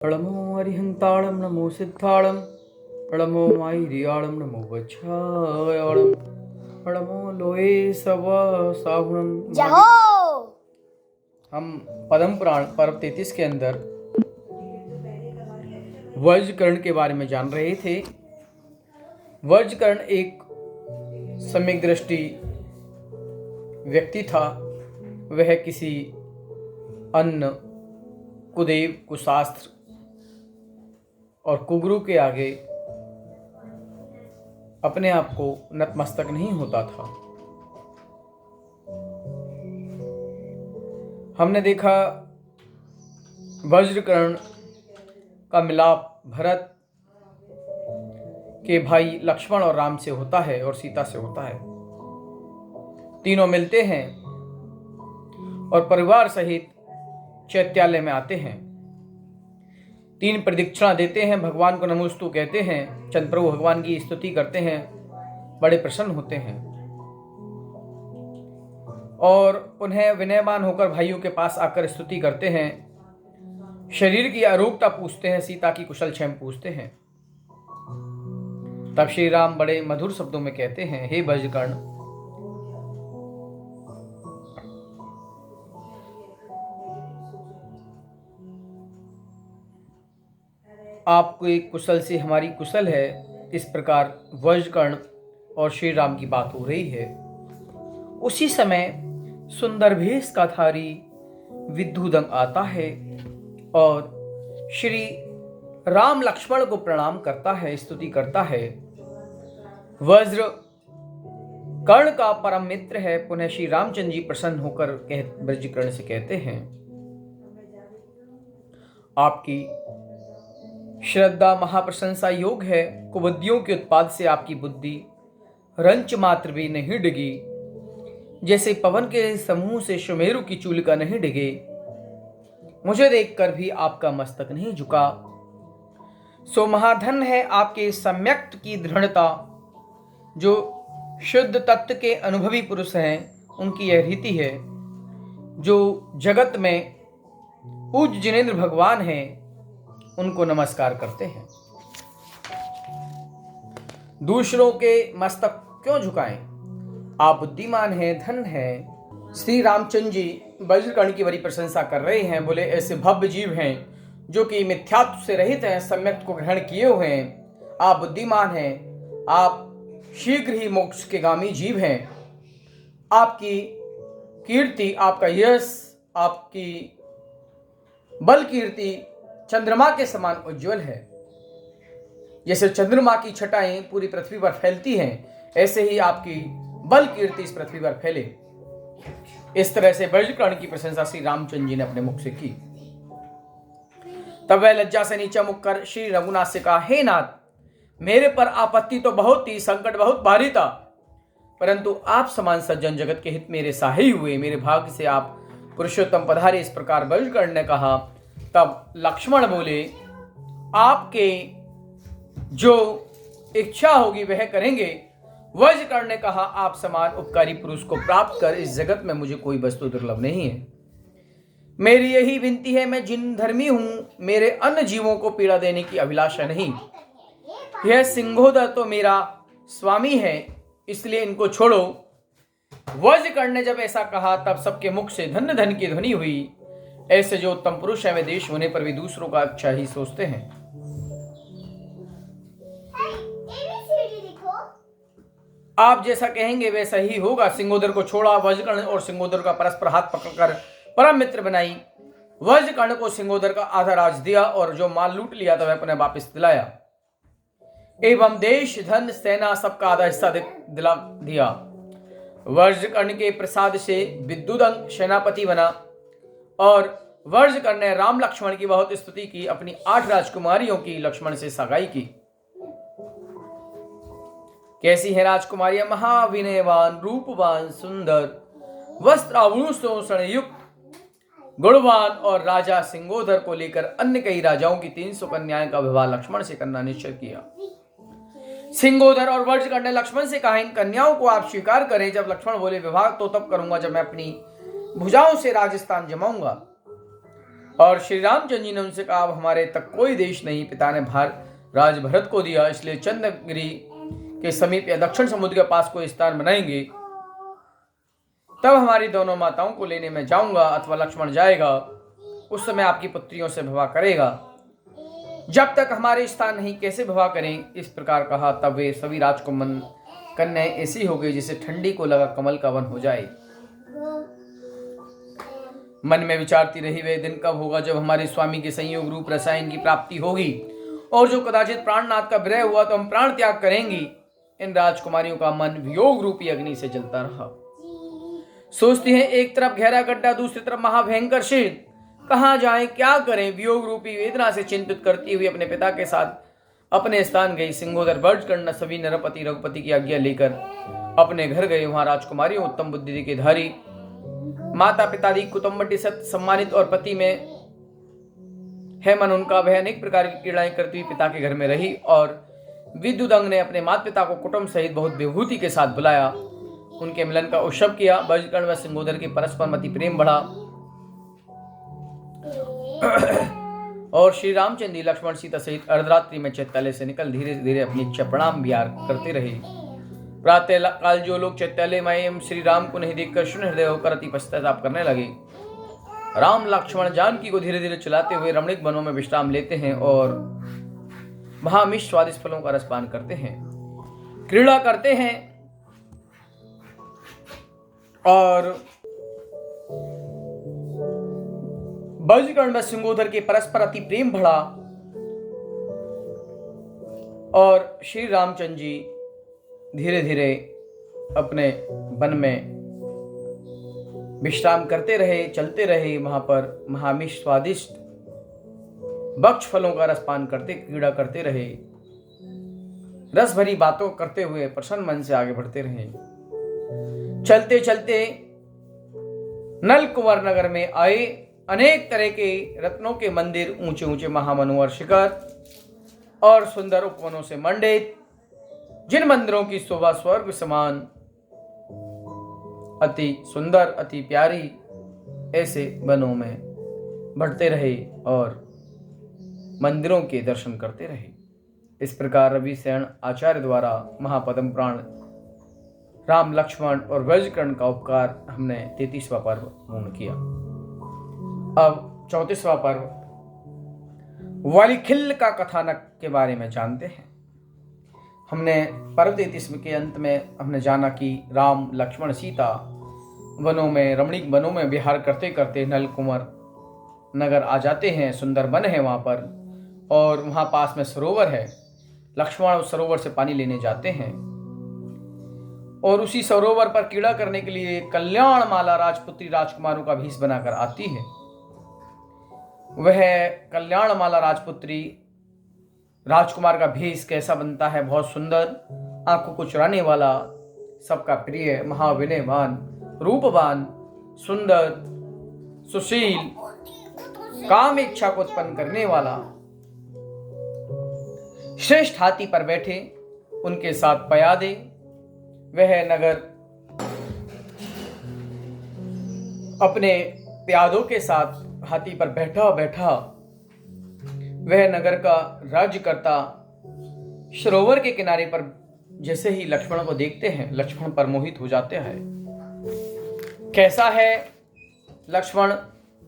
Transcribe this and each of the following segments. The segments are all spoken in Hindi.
प्रणमो हरिहंताणं नमो सिद्धाणं प्रणमो मायरियाणं नमो वच्छायाणं प्रणमो लोये सव साहुणं। हम पद्म पुराण पर्व 33 के अंदर वज्रकर्ण के बारे में जान रहे थे। वज्रकर्ण एक सम्यक दृष्टि व्यक्ति था। वह किसी अन्न, कुदेव, कुशास्त्र और कुगुरु के आगे अपने आप को नतमस्तक नहीं होता था। हमने देखा वज्रकर्ण का मिलाप भरत के भाई लक्ष्मण और राम से होता है और सीता से होता है। तीनों मिलते हैं और परिवार सहित चैत्यालय में आते हैं। 3 प्रदक्षिणा देते हैं, भगवान को नमोस्तु कहते हैं, चंद्रप्रभु भगवान की स्तुति करते हैं, बड़े प्रसन्न होते हैं और पुनः विनयमान होकर भाइयों के पास आकर स्तुति करते हैं। शरीर की आरोग्यता पूछते हैं, सीता की कुशल क्षेम पूछते हैं। तब श्री राम बड़े मधुर शब्दों में कहते हैं, हे वज्रकर्ण, आपकी कुशल से हमारी कुशल है। इस प्रकार वज्रकर्ण और श्री राम की बात हो रही है। उसी समय सुंदर भेष का धारी विद्युदंग आता है और श्री राम लक्ष्मण को प्रणाम करता है, स्तुति करता है। वज्र कर्ण का परम मित्र है। पुनः श्री रामचंद्र जी प्रसन्न होकर वज्रकर्ण से कहते हैं, आपकी श्रद्धा महाप्रशंसा योग है। कुबुद्धियों के उत्पाद से आपकी बुद्धि रंच मात्र भी नहीं डिगी। जैसे पवन के समूह से सुमेरु की चूलिका नहीं डिगे, मुझे देखकर भी आपका मस्तक नहीं झुका। सो महाधन है आपके सम्यक्त की दृढ़ता। जो शुद्ध तत्व के अनुभवी पुरुष हैं, उनकी यह रीति है। जो जगत में पूज्य जिनेंद्र भगवान हैं, उनको नमस्कार करते हैं। दूसरों के मस्तक क्यों झुकाएं? आप बुद्धिमान हैं, धन हैं। श्री रामचंद्र जी वज्रकर्ण की बड़ी प्रशंसा कर रहे हैं। बोले, ऐसे भव्य जीव हैं जो कि मिथ्यात्व से रहित हैं, सम्यक को ग्रहण किए हुए हैं। आप बुद्धिमान हैं, आप शीघ्र ही मोक्ष के गामी जीव हैं। आपकी कीर्ति, आपका यश, आपकी बल कीर्ति चंद्रमा के समान उज्जवल है। जैसे चंद्रमा की छटाएं पूरी पृथ्वी पर फैलती हैं, ऐसे ही आपकी बल कीर्ति इस पृथ्वी पर फैले। इस तरह से वज्रकर्ण की प्रशंसा श्री रामचंद्र जी ने अपने मुख से की। तब वह लज्जा से नीचा मुख कर श्री रघुनाथ से कहा, हे नाथ, मेरे पर आपत्ति तो बहुत थी, संकट बहुत भारी था, परंतु आप समान सज्जन जगत के हित मेरे सहाय हुए। मेरे भाग्य से आप पुरुषोत्तम पधारे। इस प्रकार वज्रकर्ण ने कहा। तब लक्ष्मण बोले, आपके जो इच्छा होगी वह करेंगे। वज्रकर्ण ने कहा, आप समान उपकारी पुरुष को प्राप्त कर इस जगत में मुझे कोई वस्तु दुर्लभ नहीं है। मेरी यही विनती है, मैं जिन धर्मी हूं, मेरे अन्य जीवों को पीड़ा देने की अभिलाषा नहीं। यह सिंहोदर तो मेरा स्वामी है, इसलिए इनको छोड़ो। वज्रकर्ण ने जब ऐसा कहा, तब सबके मुख से धन्य धन की ध्वनि हुई। ऐसे जो उत्तम पुरुष है, वे देश होने पर भी दूसरों का अच्छा ही सोचते हैं। आप जैसा कहेंगे वैसा ही होगा। सिंहोदर को छोड़ा। वज्रकर्ण और सिंहोदर का परस्पर हाथ पकड़कर परम मित्र बनाई। वज्रकर्ण को सिंहोदर का आधा राज दिया और जो माल लूट लिया था वह अपने वापस दिलाया एवं देश, धन, सेना सबका आधा हिस्सा दिला दिया। वज्रकर्ण के प्रसाद से विद्युदंग सेनापति बना और वज्रकर्ण ने राम लक्ष्मण की बहुत स्तुति की। अपनी 8 राजकुमारियों की लक्ष्मण से सगाई की। कैसी है राजकुमारियां? महाविनयवान, रूपवान, सुंदर, वस्त्र आभूषणों से युक्त, गुणवान और राजा सिंहोदर को लेकर अन्य कई राजाओं की 300 कन्याओं का विवाह लक्ष्मण से करना निश्चय किया। सिंहोदर और वज्रकर्ण ने लक्ष्मण से कहा, इन कन्याओं को आप स्वीकार करें। जब लक्ष्मण बोले, विवाह तो तब करूंगा जब मैं अपनी भुजाओं से राजस्थान जमाऊंगा। और श्री रामचंद्र जी ने उनसे कहा, अब हमारे तक कोई देश नहीं, पिता ने राज भरत को दिया, इसलिए चंद्रगिरी के समीप या दक्षिण समुद्र के पास कोई स्थान बनाएंगे, तब हमारी दोनों माताओं को लेने में जाऊंगा अथवा लक्ष्मण जाएगा, उस समय आपकी पुत्रियों से विवाह करेगा। जब तक हमारे स्थान नहीं, कैसे विवाह करें? इस प्रकार कहा। तब वे सभी राजकुमार कन्याएं ऐसी हो गई जैसे ठंडी को लगा कमल का वन हो जाए। मन में विचारती रही, वे दिन कब होगा जब हमारे स्वामी के संयोग रूप रसायन की प्राप्ति होगी, और जो कदाचित प्राणनाथ का विरह हुआ तो हम प्राण त्याग करेंगी। इन राजकुमारियों का मन वियोग रूपी अग्नि से जलता रहा। सोचती हैं, एक तरफ गहरा गड्ढा, दूसरी तरफ महाभयंकर शीत, कहाँ जाएं, क्या करें? वियोग रूपी वेदना से चिंतित करती हुई अपने पिता के साथ अपने स्थान गई। सिंहोदर बर्जकर्ण सभी नरपति रघुपति की आज्ञा लेकर अपने घर गए। वहां राजकुमारियों उत्तम बुद्धि के धारी, माता पितादि कुटुंबटी सत सम्मानित और पति में है मन उनका, वह अनेक प्रकार की क्रीड़ाएं करती हुई पिता के घर में रही। और विद्युदंग ने अपने माता पिता को कुटुंब सहित बहुत विभूति के साथ बुलाया, उनके मिलन का उत्सव किया। बर्जकर्ण व सिंहोदर के परस्पर मति प्रेम बढ़ा और श्री रामचंद्र जी लक्ष्मण सीता सहित अर्धरात्रि में चैत्यालय से निकल धीरे धीरे अपनी इच्छा प्रणाम विहार करते रहे। प्रातः काल जो लोग चैत्यालय में एवं श्री राम को नहीं देखकर शून्य हृदय होकर अति पश्चाताप करने लगे। राम लक्ष्मण जानकी को धीरे धीरे चलाते हुए रमणीक वनों में विश्राम लेते हैं और वहां मिष्ट स्वादिष्ट फलों का रसपान करते हैं, क्रीड़ा करते हैं। और बर्जकर्ण व सिंहोदर के परस्पर अति प्रेम बढ़ा और श्री रामचंद्र जी धीरे धीरे अपने वन में विश्राम करते रहे, चलते रहे। वहां पर महामिष्ट स्वादिष्ट वृक्ष फलों का रसपान करते, क्रीड़ा करते रहे, रस भरी बातों करते हुए प्रसन्न मन से आगे बढ़ते रहे। चलते चलते नलकुंवर नगर में आए। अनेक तरह के रत्नों के मंदिर, ऊंचे ऊंचे महामनोहर शिखर और सुंदर उपवनों से मंडित, जिन मंदिरों की शोभा स्वर्ग समान, अति सुंदर, अति प्यारी, ऐसे वनों में बढ़ते रहे और मंदिरों के दर्शन करते रहे। इस प्रकार रविशरण आचार्य द्वारा महापद्म पुराण राम लक्ष्मण और बर्जकर्ण का उपकार हमने 33वां पर्व पूर्ण किया। अब 34वां पर्व वालिखिल्य का कथानक के बारे में जानते हैं। हमने पर्व 33 के अंत में हमने जाना कि राम लक्ष्मण सीता वनों में, रमणीक वनों में विहार करते करते नलकुंवर नगर आ जाते हैं। सुंदर वन है वहाँ पर और वहाँ पास में सरोवर है। लक्ष्मण उस सरोवर से पानी लेने जाते हैं और उसी सरोवर पर क्रीड़ा करने के लिए कल्याणमाला राजपुत्री राजकुमारों का भेष बनाकर आती है। वह कल्याणमाला राजपुत्री राजकुमार का भेष कैसा बनता है? बहुत सुंदर, आंखों को चुराने वाला, सबका प्रिय, महाविनयवान, रूपवान, सुंदर, सुशील, काम इच्छा को उत्पन्न करने वाला, श्रेष्ठ हाथी पर बैठे, उनके साथ पयादे। वह नगर अपने प्यादों के साथ हाथी पर बैठा बैठा वह नगर का राज्य करता। सरोवर के किनारे पर जैसे ही लक्ष्मण को देखते हैं, लक्ष्मण पर मोहित हो जाते हैं। कैसा है लक्ष्मण?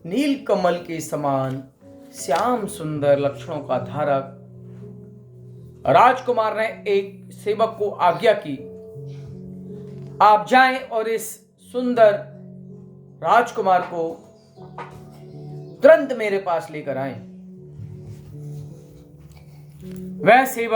नील कमल के समान श्याम सुंदर लक्षणों का धारक। राजकुमार ने एक सेवक को आज्ञा की, आप जाएं और इस सुंदर राजकुमार को तुरंत मेरे पास लेकर आएं। वह सेवक